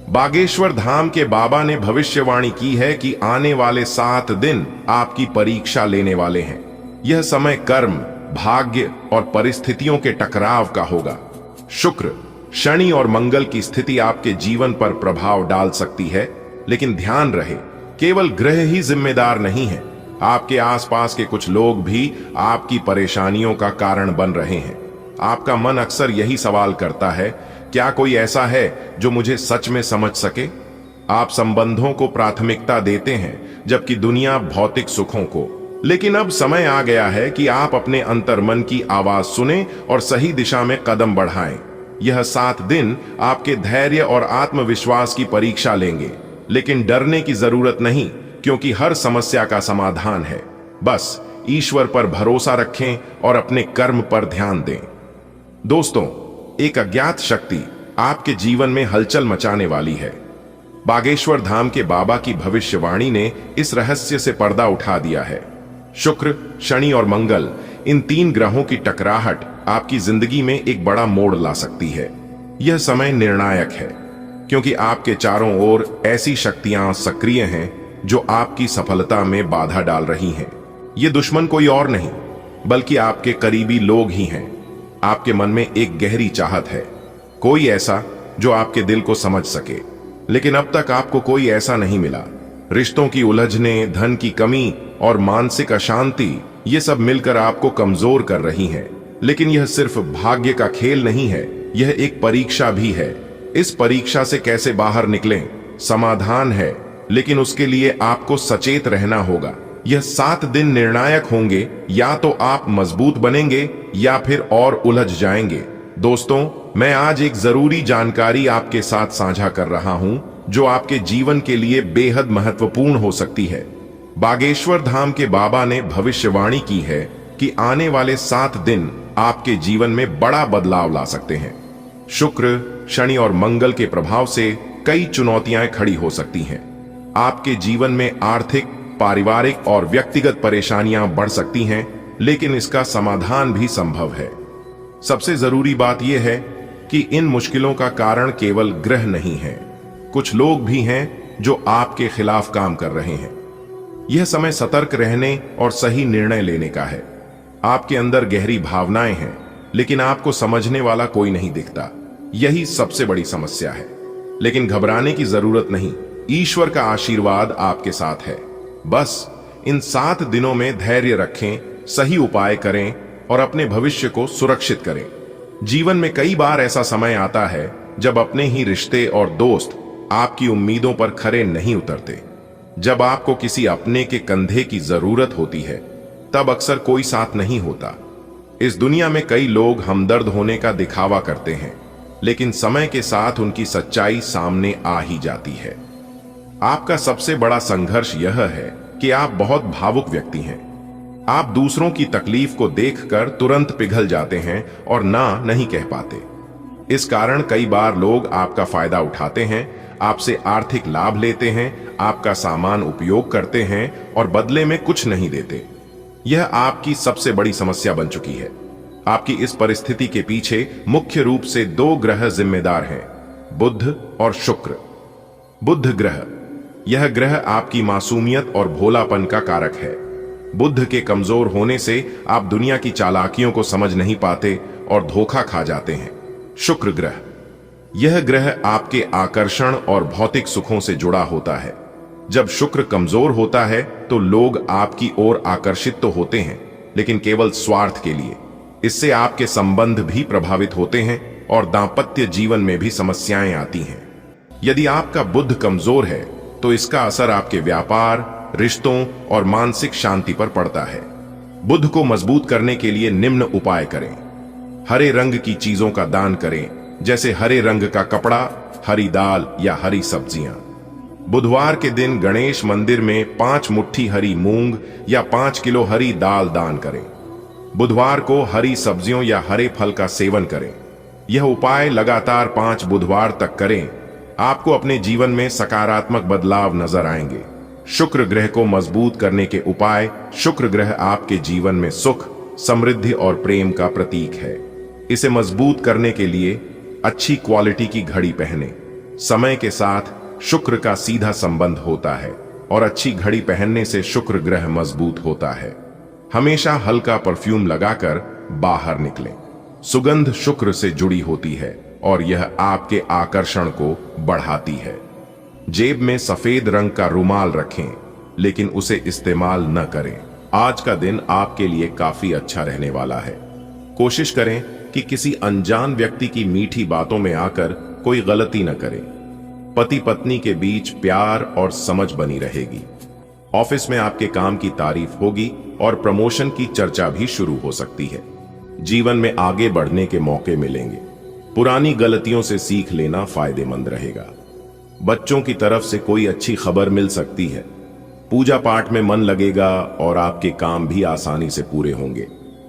बागेश्वर धाम के बाबा ने भविष्यवाणी की है कि आने वाले 7 दिन आपकी परीक्षा लेने वाले हैं। यह समय कर्म, भाग्य और परिस्थितियों के टकराव का होगा। शुक्र, शनि और मंगल की स्थिति आपके जीवन पर प्रभाव डाल सकती है, लेकिन ध्यान रहे, केवल ग्रह ही जिम्मेदार नहीं है, आपके आसपास के कुछ लोग भी आपकी परेशानियों का कारण बन रहे हैं। आपका मन अक्सर यही सवाल करता है, क्या कोई ऐसा है जो मुझे सच में समझ सके? आप संबंधों को प्राथमिकता देते हैं जबकि दुनिया भौतिक सुखों को। लेकिन अब समय आ गया है कि आप अपने अंतर्मन की आवाज सुने और सही दिशा में कदम बढ़ाएं। यह 7 दिन आपके धैर्य और आत्मविश्वास की परीक्षा लेंगे, लेकिन डरने की जरूरत नहीं क्योंकि हर समस्या का समाधान है। बस ईश्वर पर भरोसा रखें और अपने कर्म पर ध्यान दें। दोस्तों, एक अज्ञात शक्ति आपके जीवन में हलचल मचाने वाली है। बागेश्वर धाम के बाबा की भविष्यवाणी ने इस रहस्य से पर्दा उठा दिया है। शुक्र, शनि और मंगल, इन 3 ग्रहों की टकराहट आपकी जिंदगी में एक बड़ा मोड़ ला सकती है। यह समय निर्णायक है क्योंकि आपके चारों ओर ऐसी शक्तियां सक्रिय हैं जो आपकी सफलता में बाधा डाल रही हैं। ये दुश्मन कोई और नहीं बल्कि आपके करीबी लोग ही हैं। आपके मन में एक गहरी चाहत है, कोई ऐसा जो आपके दिल को समझ सके, लेकिन अब तक आपको कोई ऐसा नहीं मिला। रिश्तों की उलझने, धन की कमी और मानसिक अशांति, ये सब मिलकर आपको कमजोर कर रही हैं। लेकिन यह सिर्फ भाग्य का खेल नहीं है, यह एक परीक्षा भी है। इस परीक्षा से कैसे बाहर निकलें, समाधान है, लेकिन उसके लिए आपको सचेत रहना होगा। यह 7 दिन निर्णायक होंगे, या तो आप मजबूत बनेंगे या फिर और उलझ जाएंगे। दोस्तों, मैं आज एक जरूरी जानकारी आपके साथ साझा कर रहा हूं जो आपके जीवन के लिए बेहद महत्वपूर्ण हो सकती है। बागेश्वर धाम के बाबा ने भविष्यवाणी की है कि आने वाले 7 दिन आपके जीवन में बड़ा बदलाव ला सकते हैं। शुक्र, शनि और मंगल के प्रभाव से कई चुनौतियां खड़ी हो सकती हैं। आपके जीवन में आर्थिक, पारिवारिक और व्यक्तिगत परेशानियां बढ़ सकती हैं, लेकिन इसका समाधान भी संभव है। सबसे जरूरी बात यह है कि इन मुश्किलों का कारण केवल ग्रह नहीं है, कुछ लोग भी हैं जो आपके खिलाफ काम कर रहे हैं। यह समय सतर्क रहने और सही निर्णय लेने का है। आपके अंदर गहरी भावनाएं हैं, लेकिन आपको समझने वाला कोई नहीं दिखता। यही सबसे बड़ी समस्या है। लेकिन घबराने की जरूरत नहीं, ईश्वर का आशीर्वाद आपके साथ है। बस इन 7 दिनों में धैर्य रखें, सही उपाय करें और अपने भविष्य को सुरक्षित करें। जीवन में कई बार ऐसा समय आता है जब अपने ही रिश्ते और दोस्त आपकी उम्मीदों पर खरे नहीं उतरते। जब आपको किसी अपने के कंधे की जरूरत होती है, तब अक्सर कोई साथ नहीं होता। इस दुनिया में कई लोग हमदर्द होने का दिखावा करते हैं, लेकिन समय के साथ उनकी सच्चाई सामने आ ही जाती है। आपका सबसे बड़ा संघर्ष यह है कि आप बहुत भावुक व्यक्ति हैं। आप दूसरों की तकलीफ को देखकर तुरंत पिघल जाते हैं और ना नहीं कह पाते। इस कारण कई बार लोग आपका फायदा उठाते हैं, आपसे आर्थिक लाभ लेते हैं, आपका सामान उपयोग करते हैं और बदले में कुछ नहीं देते। यह आपकी सबसे बड़ी समस्या बन चुकी है। आपकी इस परिस्थिति के पीछे मुख्य रूप से 2 ग्रह जिम्मेदार हैं, बुध और शुक्र। बुध ग्रह, यह ग्रह आपकी मासूमियत और भोलापन का कारक है। बुध के कमजोर होने से आप दुनिया की चालाकियों को समझ नहीं पाते और धोखा खा जाते हैं। शुक्र ग्रह, यह ग्रह आपके आकर्षण और भौतिक सुखों से जुड़ा होता है। जब शुक्र कमजोर होता है तो लोग आपकी ओर आकर्षित तो होते हैं, लेकिन केवल स्वार्थ के लिए। इससे आपके संबंध भी प्रभावित होते हैं और दांपत्य जीवन में भी समस्याएं आती हैं। यदि आपका बुध कमजोर है तो इसका असर आपके व्यापार, रिश्तों और मानसिक शांति पर पड़ता है। बुध को मजबूत करने के लिए निम्न उपाय करें। हरे रंग की चीजों का दान करें, जैसे हरे रंग का कपड़ा, हरी दाल या हरी सब्जियां। बुधवार के दिन गणेश मंदिर में 5 मुट्ठी हरी मूंग या 5 किलो हरी दाल दान करें। बुधवार को हरी सब्जियों या हरे फल का सेवन करें। यह उपाय लगातार 5 बुधवार तक करें। आपको अपने जीवन में सकारात्मक बदलाव नजर आएंगे। शुक्र ग्रह को मजबूत करने के उपाय। शुक्र ग्रह आपके जीवन में सुख, समृद्धि और प्रेम का प्रतीक है। इसे मजबूत करने के लिए अच्छी क्वालिटी की घड़ी पहने। समय के साथ शुक्र का सीधा संबंध होता है और अच्छी घड़ी पहनने से शुक्र ग्रह मजबूत होता है। हमेशा हल्का परफ्यूम लगाकर बाहर निकलें। सुगंध शुक्र से जुड़ी होती है और यह आपके आकर्षण को बढ़ाती है। जेब में सफेद रंग का रुमाल रखें, लेकिन उसे इस्तेमाल न करें। आज का दिन आपके लिए काफी अच्छा रहने वाला है। कोशिश करें कि किसी अनजान व्यक्ति की मीठी बातों में आकर कोई गलती न करें। पति पत्नी के बीच प्यार और समझ बनी रहेगी। ऑफिस में आपके काम की तारीफ होगी और प्रमोशन की चर्चा भी शुरू हो सकती है। जीवन में आगे बढ़ने के मौके मिलेंगे। पुरानी गलतियों से सीख लेना फायदेमंद रहेगा। बच्चों की तरफ से कोई अच्छी खबर मिल सकती है। पूजा पाठ में मन लगेगा और आपके काम भी आसानी से पूरे होंगे।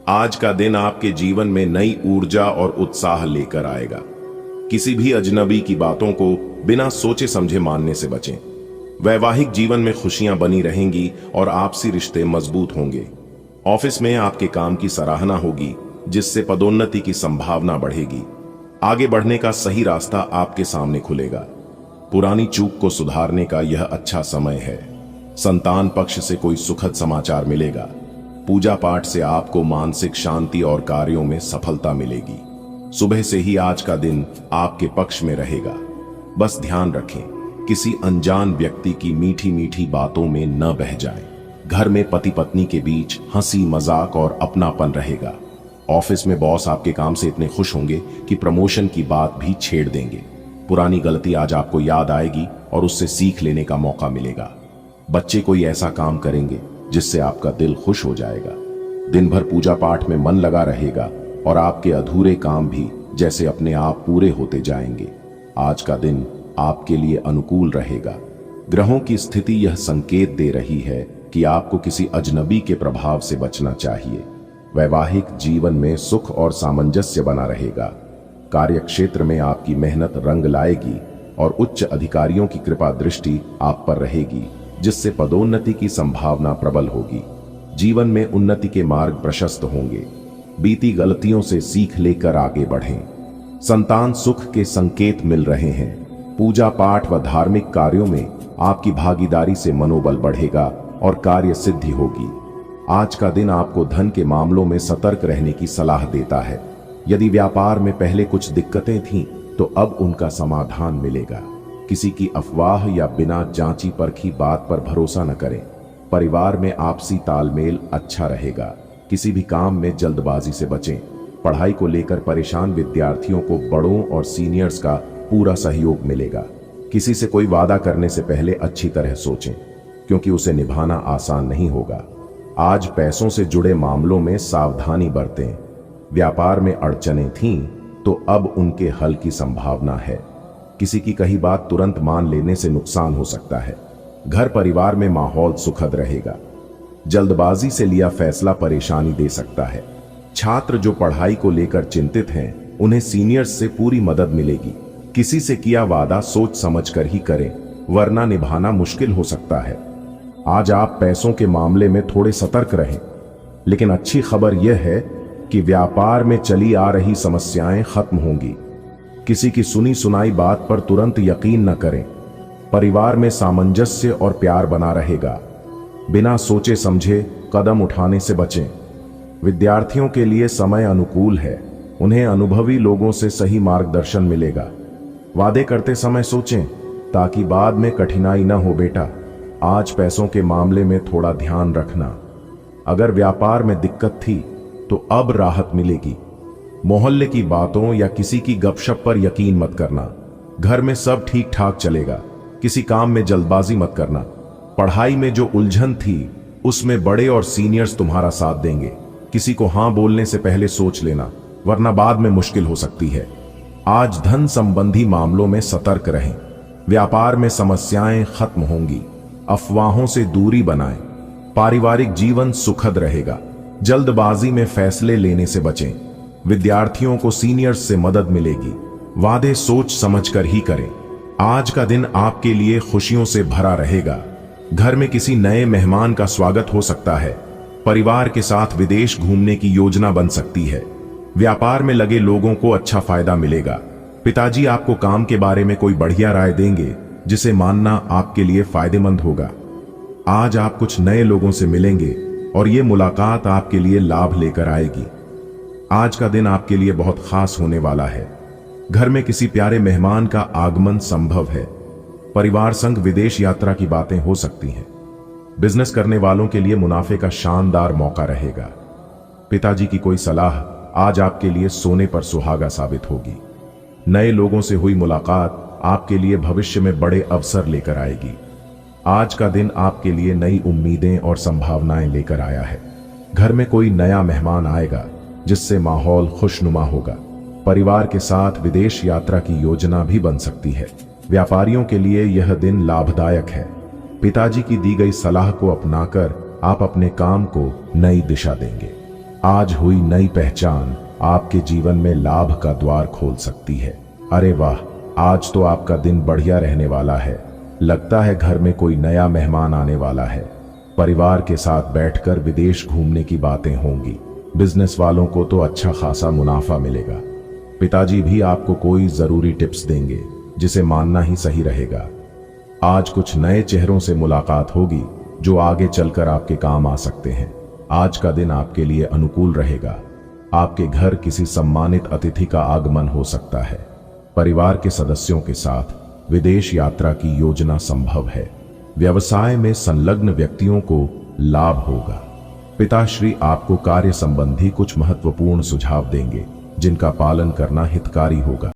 आज का दिन आपके जीवन में नई ऊर्जा और उत्साह लेकर आएगा। किसी भी अजनबी की बातों को बिना सोचे समझे मानने से बचें। वैवाहिक जीवन में खुशियां बनी रहेंगी और आपसी रिश्ते मजबूत होंगे। ऑफिस में आपके काम की सराहना होगी, जिससे पदोन्नति की संभावना बढ़ेगी। आगे बढ़ने का सही रास्ता आपके सामने खुलेगा। पुरानी चूक को सुधारने का यह अच्छा समय है। संतान पक्ष से कोई सुखद समाचार मिलेगा। पूजा पाठ से आपको मानसिक शांति और कार्यों में सफलता मिलेगी। सुबह से ही आज का दिन आपके पक्ष में रहेगा। बस ध्यान रखें, किसी अनजान व्यक्ति की मीठी मीठी बातों में न बह जाएं। घर में पति पत्नी के बीच हंसी मजाक और अपनापन रहेगा। ऑफिस में बॉस आपके काम से इतने खुश होंगे कि प्रमोशन की बात भी छेड़ देंगे। पुरानी गलती आज आपको याद आएगी और उससे सीख लेने का मौका मिलेगा। बच्चे कोई ऐसा काम करेंगे जिससे आपका दिल खुश हो जाएगा। दिन भर पूजा पाठ में मन लगा रहेगा और आपके अधूरे काम भी जैसे अपने आप पूरे होते जाएंगे। आज का दिन आपके लिए अनुकूल रहेगा। ग्रहों की स्थिति यह संकेत दे रही है कि आपको किसी अजनबी के प्रभाव से बचना चाहिए। वैवाहिक जीवन में सुख और सामंजस्य बना रहेगा। कार्य क्षेत्र में आपकी मेहनत रंग लाएगी और उच्च अधिकारियों की कृपा दृष्टि आप पर रहेगी, जिससे पदोन्नति की संभावना प्रबल होगी। जीवन में उन्नति के मार्ग प्रशस्त होंगे। बीती गलतियों से सीख लेकर आगे बढ़ें। संतान सुख के संकेत मिल रहे हैं। पूजा पाठ व धार्मिक कार्यों में आपकी भागीदारी से मनोबल बढ़ेगा और कार्य सिद्धि होगी। आज का दिन आपको धन के मामलों में सतर्क रहने की सलाह देता है। यदि व्यापार में पहले कुछ दिक्कतें थीं, तो अब उनका समाधान मिलेगा। किसी की अफवाह या बिना जांची परखी बात पर भरोसा न करें। परिवार में आपसी तालमेल अच्छा रहेगा। किसी भी काम में जल्दबाजी से बचें। पढ़ाई को लेकर परेशान विद्यार्थियों को बड़ों और सीनियर्स का पूरा सहयोग मिलेगा। किसी से कोई वादा करने से पहले अच्छी तरह सोचें, क्योंकि उसे निभाना आसान नहीं होगा। आज पैसों से जुड़े मामलों में सावधानी बरतें। व्यापार में अड़चनें थीं तो अब उनके हल की संभावना है। किसी की कही बात तुरंत मान लेने से नुकसान हो सकता है। घर परिवार में माहौल सुखद रहेगा। जल्दबाजी से लिया फैसला परेशानी दे सकता है। छात्र जो पढ़ाई को लेकर चिंतित हैं, उन्हें सीनियर्स से पूरी मदद मिलेगी। किसी से किया वादा सोच समझकर ही करें, वरना निभाना मुश्किल हो सकता है। आज आप पैसों के मामले में थोड़े सतर्क रहें, लेकिन अच्छी खबर यह है कि व्यापार में चली आ रही समस्याएं खत्म होंगी। किसी की सुनी सुनाई बात पर तुरंत यकीन न करें। परिवार में सामंजस्य और प्यार बना रहेगा। बिना सोचे समझे कदम उठाने से बचें। विद्यार्थियों के लिए समय अनुकूल है। उन्हें अनुभवी लोगों से सही मार्गदर्शन मिलेगा। वादे करते समय सोचें, ताकि बाद में कठिनाई न हो। बेटा, आज पैसों के मामले में थोड़ा ध्यान रखना। अगर व्यापार में दिक्कत थी तो अब राहत मिलेगी। मोहल्ले की बातों या किसी की गपशप पर यकीन मत करना। घर में सब ठीक ठाक चलेगा। किसी काम में जल्दबाजी मत करना। पढ़ाई में जो उलझन थी उसमें बड़े और सीनियर्स तुम्हारा साथ देंगे। किसी को हां बोलने से पहले सोच लेना, वरना बाद में मुश्किल हो सकती है। आज धन संबंधी मामलों में सतर्क रहें। व्यापार में समस्याएं खत्म होंगी। अफवाहों से दूरी बनाएं। पारिवारिक जीवन सुखद रहेगा। जल्दबाजी में फैसले लेने से बचें। विद्यार्थियों को सीनियर्स से मदद मिलेगी। वादे सोच समझकर ही करें। आज का दिन आपके लिए खुशियों से भरा रहेगा। घर में किसी नए मेहमान का स्वागत हो सकता है। परिवार के साथ विदेश घूमने की योजना बन सकती है। व्यापार में लगे लोगों को अच्छा फायदा मिलेगा। पिताजी आपको काम के बारे में कोई बढ़िया राय देंगे, जिसे मानना आपके लिए फायदेमंद होगा। आज आप कुछ नए लोगों से मिलेंगे और ये मुलाकात आपके लिए लाभ लेकर आएगी। आज का दिन आपके लिए बहुत खास होने वाला है। घर में किसी प्यारे मेहमान का आगमन संभव है। परिवार संग विदेश यात्रा की बातें हो सकती हैं। बिजनेस करने वालों के लिए मुनाफे का शानदार मौका रहेगा। पिताजी की कोई सलाह आज आपके लिए सोने पर सुहागा साबित होगी। नए लोगों से हुई मुलाकात आपके लिए भविष्य में बड़े अवसर लेकर आएगी। आज का दिन आपके लिए नई उम्मीदें और संभावनाएं लेकर आया है। घर में कोई नया मेहमान आएगा, जिससे माहौल खुशनुमा होगा। परिवार के साथ विदेश यात्रा की योजना भी बन सकती है। व्यापारियों के लिए यह दिन लाभदायक है। पिताजी की दी गई सलाह को अपनाकर आप अपने काम को नई दिशा देंगे। आज हुई नई पहचान आपके जीवन में लाभ का द्वार खोल सकती है। अरे वाह, आज तो आपका दिन बढ़िया रहने वाला है। लगता है घर में कोई नया मेहमान आने वाला है। परिवार के साथ बैठकर विदेश घूमने की बातें होंगी। बिजनेस वालों को तो अच्छा खासा मुनाफा मिलेगा। पिताजी भी आपको कोई जरूरी टिप्स देंगे, जिसे मानना ही सही रहेगा। आज कुछ नए चेहरों से मुलाकात होगी, जो आगे चलकर आपके काम आ सकते हैं। आज का दिन आपके लिए अनुकूल रहेगा। आपके घर किसी सम्मानित अतिथि का आगमन हो सकता है। परिवार के सदस्यों के साथ विदेश यात्रा की योजना संभव है। व्यवसाय में संलग्न व्यक्तियों को लाभ होगा। पिताश्री आपको कार्य संबंधी कुछ महत्वपूर्ण सुझाव देंगे, जिनका पालन करना हितकारी होगा।